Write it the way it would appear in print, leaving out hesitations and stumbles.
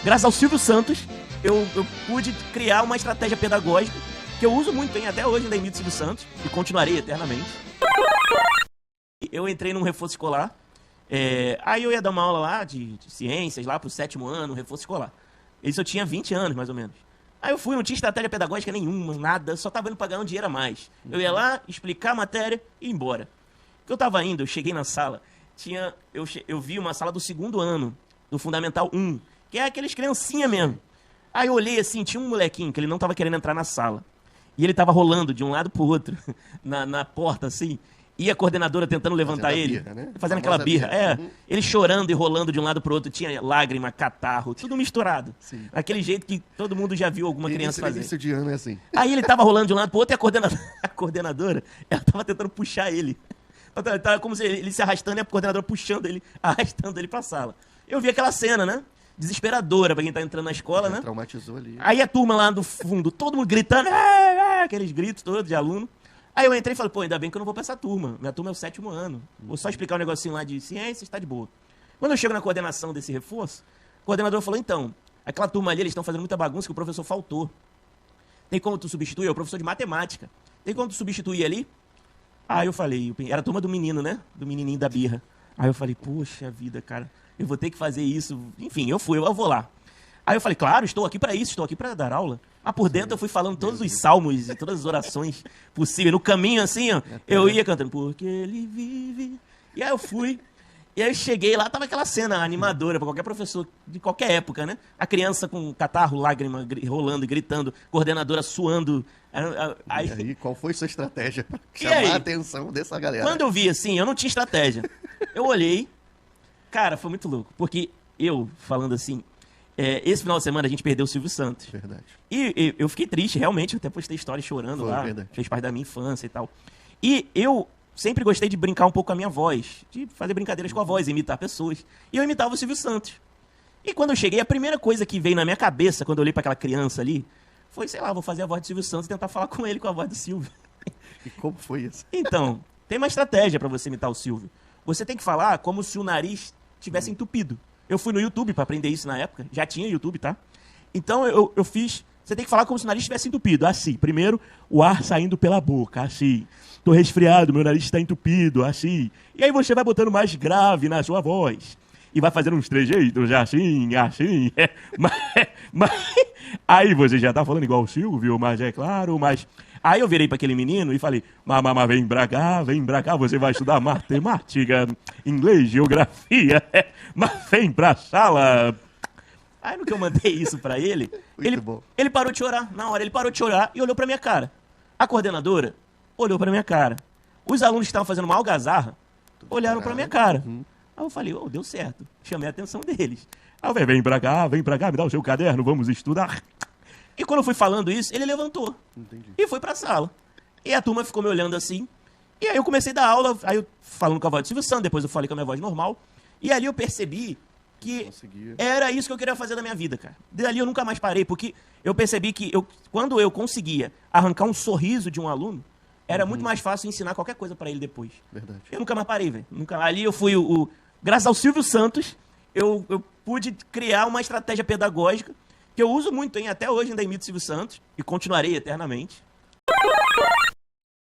graças ao Silvio Santos, eu pude criar uma estratégia pedagógica que eu uso muito, até hoje ainda imito Silvio Santos, e continuarei eternamente. Eu entrei num reforço escolar, aí eu ia dar uma aula lá de ciências, lá pro 7º ano, reforço escolar. Isso eu tinha 20 anos, mais ou menos. Aí eu fui, não tinha estratégia pedagógica nenhuma, nada, só tava indo pra ganhar um dinheiro a mais. Eu ia lá, explicar a matéria e ir embora. Eu tava indo, eu cheguei na sala, eu vi uma sala do 2º ano, do Fundamental 1, que é aqueles criancinha mesmo. Aí eu olhei assim, tinha um molequinho que ele não tava querendo entrar na sala. E ele tava rolando de um lado pro outro, na porta, assim. E a coordenadora tentando levantar ele. Birra, né? Fazendo aquela birra. Ele chorando e rolando de um lado pro outro. Tinha lágrima, catarro, tudo misturado. Sim. Aquele jeito que todo mundo já viu alguma criança fazer. Início de ano é assim. Aí ele tava rolando de um lado pro outro e a coordenadora, ela tava tentando puxar ele. Tava como se ele se arrastando e a coordenadora puxando ele, arrastando ele pra sala. Eu vi aquela cena, né? Desesperadora pra quem tá entrando na escola, né? Traumatizou ali. Aí a turma lá do fundo, todo mundo gritando, aqueles gritos todos de aluno. Aí eu entrei e falei, pô, ainda bem que eu não vou pra essa turma. Minha turma é o 7º ano. Vou só explicar um negocinho lá de ciências, tá de boa. Quando eu chego na coordenação desse reforço, o coordenador falou, então, aquela turma ali, eles estão fazendo muita bagunça que o professor faltou. Tem como tu substituir? É o professor de matemática. Tem como tu substituir ali? Aí eu falei, era a turma do menino, né? Do menininho da birra. Aí eu falei, poxa vida, cara, eu vou ter que fazer isso. Enfim, eu vou lá. Aí eu falei, claro, estou aqui para isso, estou aqui para dar aula. Ah, por dentro eu fui falando todos os salmos e todas as orações possíveis. No caminho, assim, ó, eu ia cantando, porque ele vive. E aí eu fui. E aí eu cheguei lá, tava aquela cena animadora para qualquer professor de qualquer época, né? A criança com catarro, lágrima, rolando e gritando, coordenadora suando. E aí, qual foi sua estratégia para chamar a atenção dessa galera? Quando eu vi assim, eu não tinha estratégia. Eu olhei, cara, foi muito louco. Porque eu, falando assim, esse final de semana a gente perdeu o Silvio Santos. Verdade. E eu fiquei triste, realmente, eu até postei história chorando lá. Verdade. Fez parte da minha infância e tal. E eu sempre gostei de brincar um pouco com a minha voz, de fazer brincadeiras com a voz, imitar pessoas. E eu imitava o Silvio Santos. E quando eu cheguei, a primeira coisa que veio na minha cabeça, quando eu olhei para aquela criança ali, foi, sei lá, vou fazer a voz do Silvio Santos e tentar falar com ele com a voz do Silvio. E como foi isso? Então, tem uma estratégia para você imitar o Silvio. Você tem que falar como se o nariz tivesse entupido. Eu fui no YouTube para aprender isso na época. Já tinha YouTube, tá? Então eu fiz... Você tem que falar como se o nariz estivesse entupido. Assim. Primeiro, o ar saindo pela boca. Assim. Tô resfriado, meu nariz está entupido. Assim. E aí você vai botando mais grave na sua voz. E vai fazendo uns trejeitos. Assim, assim. Mas aí você já tá falando igual o Silvio, mas é claro, mas... Aí eu virei para aquele menino e falei, mamãe, vem pra cá, você vai estudar matemática, inglês, geografia, mas vem pra sala. Aí no que eu mandei isso para ele, ele parou de chorar, na hora ele parou de chorar e olhou pra minha cara. A coordenadora olhou pra minha cara. Os alunos que estavam fazendo uma algazarra olharam pra minha cara. Aí eu falei, deu certo, chamei a atenção deles. Aí eu falei, vem pra cá, me dá o seu caderno, vamos estudar. E quando eu fui falando isso, ele levantou. Entendi. E foi pra sala. E a turma ficou me olhando assim. E aí eu comecei a dar aula, aí eu falando com a voz do Silvio Santos, depois eu falei com a minha voz normal. E ali eu percebi que era isso que eu queria fazer da minha vida, cara. Dali eu nunca mais parei, porque eu percebi que quando eu conseguia arrancar um sorriso de um aluno, era muito mais fácil ensinar qualquer coisa pra ele depois. Verdade. Eu nunca mais parei, velho. Ali eu fui graças ao Silvio Santos, eu pude criar uma estratégia pedagógica que eu uso muito, até hoje ainda imito Silvio Santos, e continuarei eternamente.